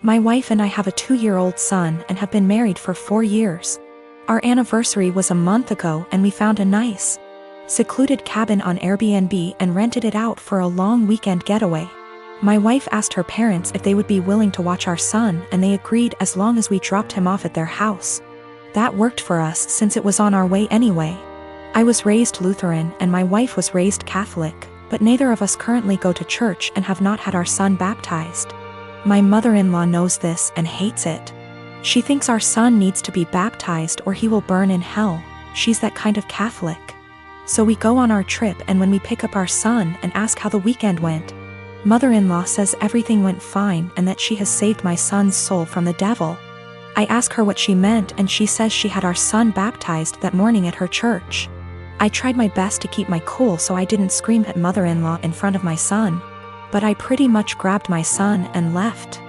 My wife and I have a 2-year-old son and have been married for 4 years. Our anniversary was a month ago and we found a nice, secluded cabin on Airbnb and rented it out for a long weekend getaway. My wife asked her parents if they would be willing to watch our son, and they agreed as long as we dropped him off at their house. That worked for us since it was on our way anyway. I was raised Lutheran and my wife was raised Catholic, but neither of us currently go to church and have not had our son baptized. My mother-in-law knows this and hates it. She thinks our son needs to be baptized or he will burn in hell. She's that kind of Catholic. So we go on our trip, and when we pick up our son and ask how the weekend went, mother-in-law says everything went fine and that she has saved my son's soul from the devil. I ask her what she meant and she says she had our son baptized that morning at her church. I tried my best to keep my cool so I didn't scream at mother-in-law in front of my son, but I pretty much grabbed my son and left.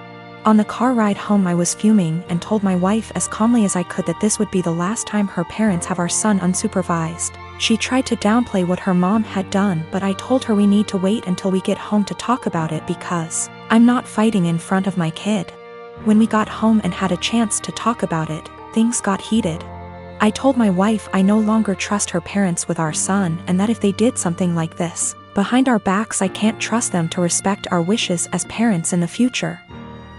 On the car ride home I was fuming and told my wife as calmly as I could that this would be the last time her parents have our son unsupervised. She tried to downplay what her mom had done, but I told her we need to wait until we get home to talk about it because I'm not fighting in front of my kid. When we got home and had a chance to talk about it, things got heated. I told my wife I no longer trust her parents with our son, and that if they did something like this behind our backs, I can't trust them to respect our wishes as parents in the future.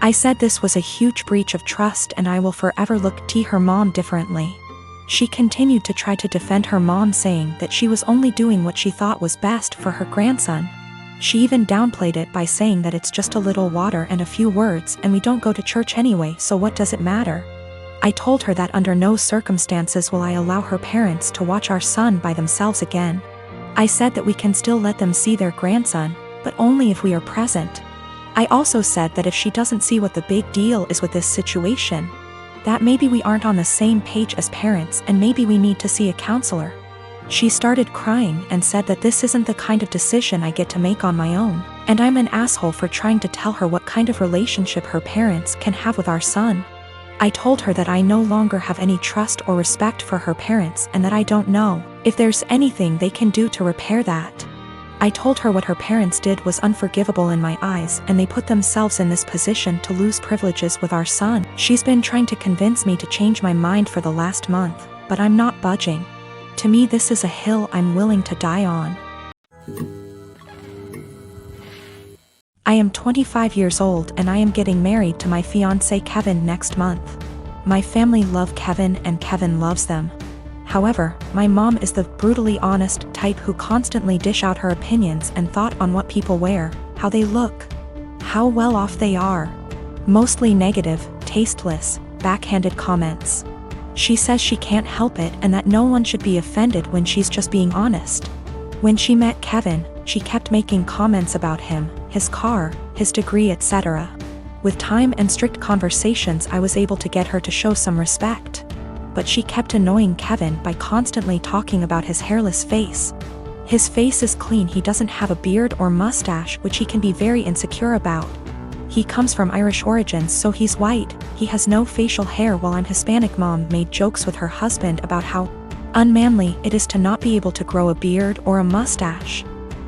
I said this was a huge breach of trust and I will forever look at her mom differently. She continued to try to defend her mom, saying that she was only doing what she thought was best for her grandson. She even downplayed it by saying that it's just a little water and a few words and we don't go to church anyway, so what does it matter? I told her that under no circumstances will I allow her parents to watch our son by themselves again. I said that we can still let them see their grandson, but only if we are present. I also said that if she doesn't see what the big deal is with this situation, that maybe we aren't on the same page as parents and maybe we need to see a counselor. She started crying and said that this isn't the kind of decision I get to make on my own, and I'm an asshole for trying to tell her what kind of relationship her parents can have with our son. I told her that I no longer have any trust or respect for her parents and that I don't know if there's anything they can do to repair that. I told her what her parents did was unforgivable in my eyes and they put themselves in this position to lose privileges with our son. She's been trying to convince me to change my mind for the last month, but I'm not budging. To me, this is a hill I'm willing to die on. I am 25 years old and I am getting married to my fiancé Kevin next month. My family love Kevin and Kevin loves them. However, my mom is the brutally honest type who constantly dish out her opinions and thought on what people wear, how they look, how well off they are. Mostly negative, tasteless, backhanded comments. She says she can't help it and that no one should be offended when she's just being honest. When she met Kevin, she kept making comments about him, his car, his degree, etc. With time and strict conversations, I was able to get her to show some respect. But she kept annoying Kevin by constantly talking about his hairless face. His face is clean, he doesn't have a beard or mustache, which he can be very insecure about. He comes from Irish origins, so he's white, he has no facial hair, while I'm Hispanic. Mom made jokes with her husband about how unmanly it is to not be able to grow a beard or a mustache.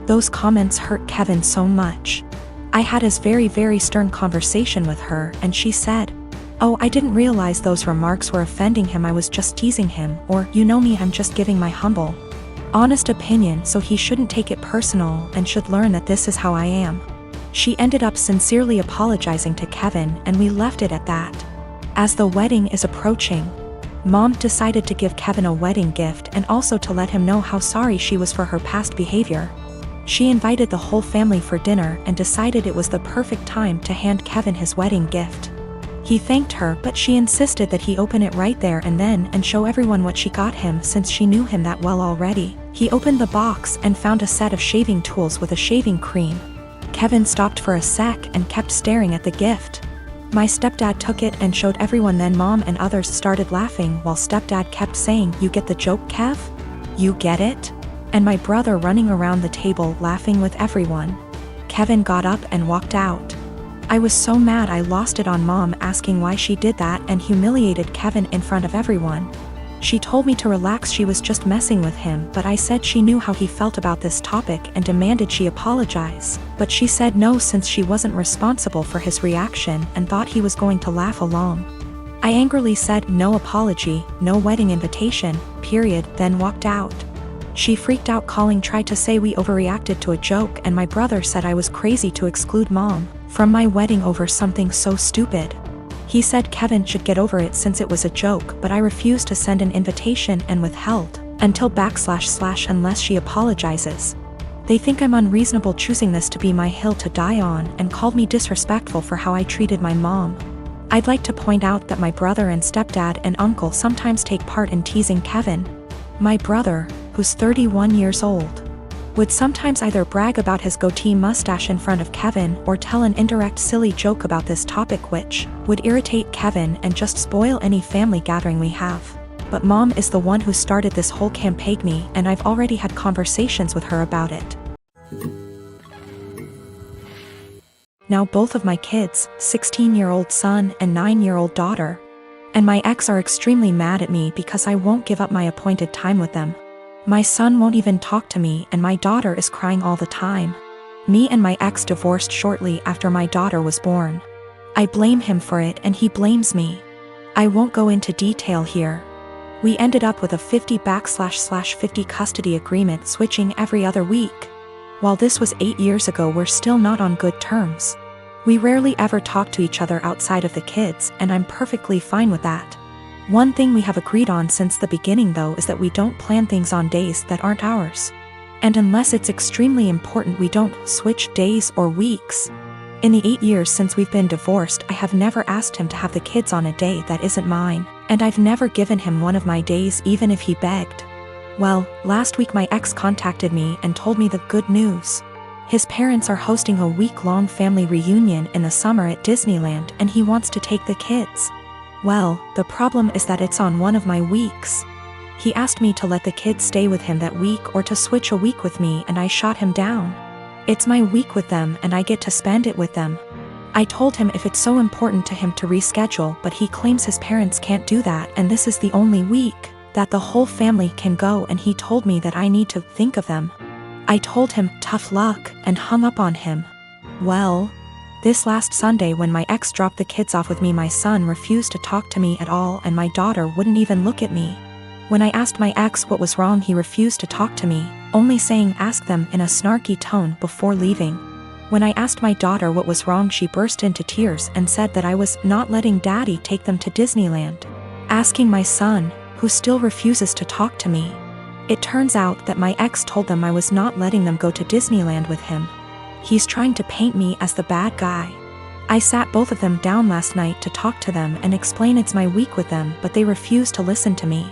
Those comments hurt Kevin so much. I had a very stern conversation with her and she said, "Oh, I didn't realize those remarks were offending him, I was just teasing him," or, "You know me, I'm just giving my humble, honest opinion, so he shouldn't take it personal and should learn that this is how I am." She ended up sincerely apologizing to Kevin and we left it at that. As the wedding is approaching, Mom decided to give Kevin a wedding gift and also to let him know how sorry she was for her past behavior. She invited the whole family for dinner and decided it was the perfect time to hand Kevin his wedding gift. He thanked her, but she insisted that he open it right there and then and show everyone what she got him since she knew him that well already. He opened the box and found a set of shaving tools with a shaving cream. Kevin stopped for a sec and kept staring at the gift. My stepdad took it and showed everyone, then Mom and others started laughing while stepdad kept saying, "You get the joke, Kev? You get it?" And my brother running around the table laughing with everyone. Kevin got up and walked out. I was so mad I lost it on Mom asking why she did that and humiliated Kevin in front of everyone. She told me to relax, she was just messing with him, but I said she knew how he felt about this topic and demanded she apologize, but she said no since she wasn't responsible for his reaction and thought he was going to laugh along. I angrily said no apology, no wedding invitation, period, then walked out. She freaked out, tried to say we overreacted to a joke, and my brother said I was crazy to exclude mom from my wedding over something so stupid. He said Kevin should get over it since it was a joke, but I refused to send an invitation and withheld until / unless she apologizes. They think I'm unreasonable choosing this to be my hill to die on and called me disrespectful for how I treated my mom. I'd like to point out that my brother and stepdad and uncle sometimes take part in teasing Kevin. My brother, who's 31 years old, would sometimes either brag about his goatee mustache in front of Kevin or tell an indirect silly joke about this topic which would irritate Kevin and just spoil any family gathering we have. But mom is the one who started this whole campaign, and I've already had conversations with her about it. Now both of my kids, 16-year-old son and 9-year-old daughter, and my ex are extremely mad at me because I won't give up my appointed time with them. My son won't even talk to me and my daughter is crying all the time. Me and my ex divorced shortly after my daughter was born. I blame him for it and he blames me. I won't go into detail here. We ended up with a 50/50 custody agreement, switching every other week. While this was 8 years ago, we're still not on good terms. We rarely ever talk to each other outside of the kids, and I'm perfectly fine with that. One thing we have agreed on since the beginning though is that we don't plan things on days that aren't ours. And unless it's extremely important, we don't switch days or weeks. In the 8 years since we've been divorced, I have never asked him to have the kids on a day that isn't mine, and I've never given him one of my days even if he begged. Well, last week my ex contacted me and told me the good news. His parents are hosting a week-long family reunion in the summer at Disneyland and he wants to take the kids. Well, the problem is that it's on one of my weeks. He asked me to let the kids stay with him that week or to switch a week with me, and I shot him down. It's my week with them and I get to spend it with them. I told him if it's so important to him to reschedule, but he claims his parents can't do that and this is the only week that the whole family can go, and he told me that I need to think of them. I told him tough luck and hung up on him. Well, this last Sunday when my ex dropped the kids off with me, my son refused to talk to me at all and my daughter wouldn't even look at me. When I asked my ex what was wrong, he refused to talk to me, only saying ask them in a snarky tone before leaving. When I asked my daughter what was wrong, she burst into tears and said that I was not letting daddy take them to Disneyland. Asking my son, who still refuses to talk to me. It turns out that my ex told them I was not letting them go to Disneyland with him. He's trying to paint me as the bad guy. I sat both of them down last night to talk to them and explain it's my week with them, but they refused to listen to me.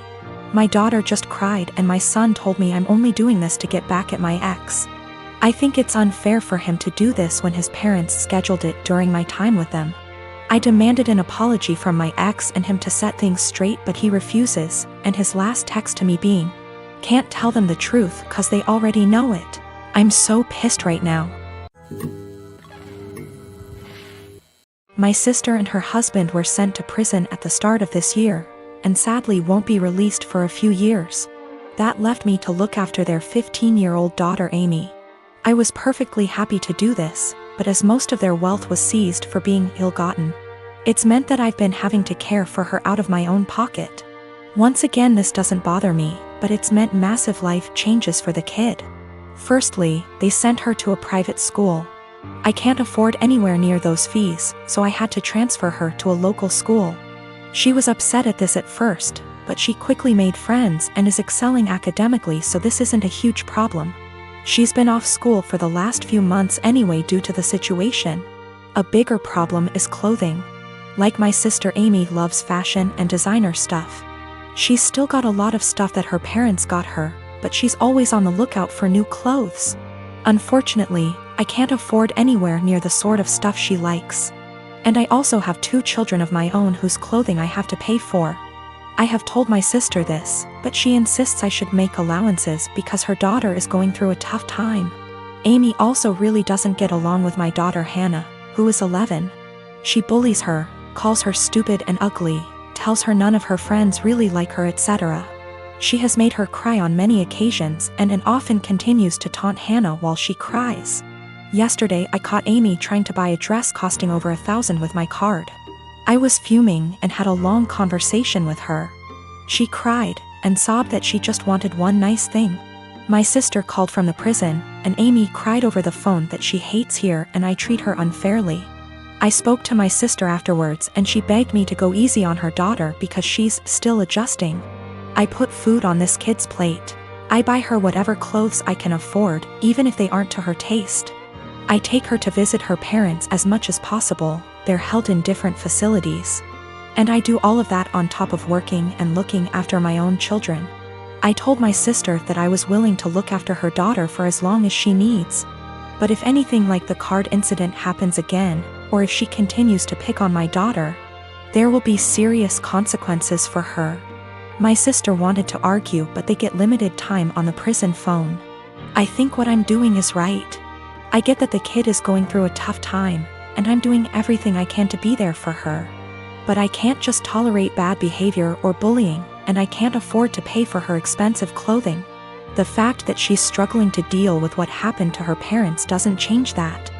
My daughter just cried and my son told me I'm only doing this to get back at my ex. I think it's unfair for him to do this when his parents scheduled it during my time with them. I demanded an apology from my ex and him to set things straight, but he refuses, and his last text to me being, "Can't tell them the truth 'cause they already know it." I'm so pissed right now. My sister and her husband were sent to prison at the start of this year, and sadly won't be released for a few years. That left me to look after their 15-year-old daughter Amy. I was perfectly happy to do this, but as most of their wealth was seized for being ill-gotten, it's meant that I've been having to care for her out of my own pocket. Once again, this doesn't bother me, but it's meant massive life changes for the kid. Firstly, they sent her to a private school. I can't afford anywhere near those fees, so I had to transfer her to a local school. She was upset at this at first, but she quickly made friends and is excelling academically, so this isn't a huge problem. She's been off school for the last few months anyway due to the situation. A bigger problem is clothing. Like my sister Amy loves fashion and designer stuff. She's still got a lot of stuff that her parents got her, but she's always on the lookout for new clothes. Unfortunately, I can't afford anywhere near the sort of stuff she likes. And I also have 2 children of my own whose clothing I have to pay for. I have told my sister this, but she insists I should make allowances because her daughter is going through a tough time. Amy also really doesn't get along with my daughter Hannah, who is 11. She bullies her, calls her stupid and ugly, tells her none of her friends really like her, etc. She has made her cry on many occasions and often continues to taunt Hannah while she cries. Yesterday I caught Amy trying to buy a dress costing over $1,000 with my card. I was fuming and had a long conversation with her. She cried and sobbed that she just wanted one nice thing. My sister called from the prison, and Amy cried over the phone that she hates here and I treat her unfairly. I spoke to my sister afterwards and she begged me to go easy on her daughter because she's still adjusting. I put food on this kid's plate. I buy her whatever clothes I can afford, even if they aren't to her taste. I take her to visit her parents as much as possible. They're held in different facilities. And I do all of that on top of working and looking after my own children. I told my sister that I was willing to look after her daughter for as long as she needs. But if anything like the card incident happens again, or if she continues to pick on my daughter, there will be serious consequences for her. My sister wanted to argue, but they get limited time on the prison phone. I think what I'm doing is right. I get that the kid is going through a tough time, and I'm doing everything I can to be there for her. But I can't just tolerate bad behavior or bullying, and I can't afford to pay for her expensive clothing. The fact that she's struggling to deal with what happened to her parents doesn't change that.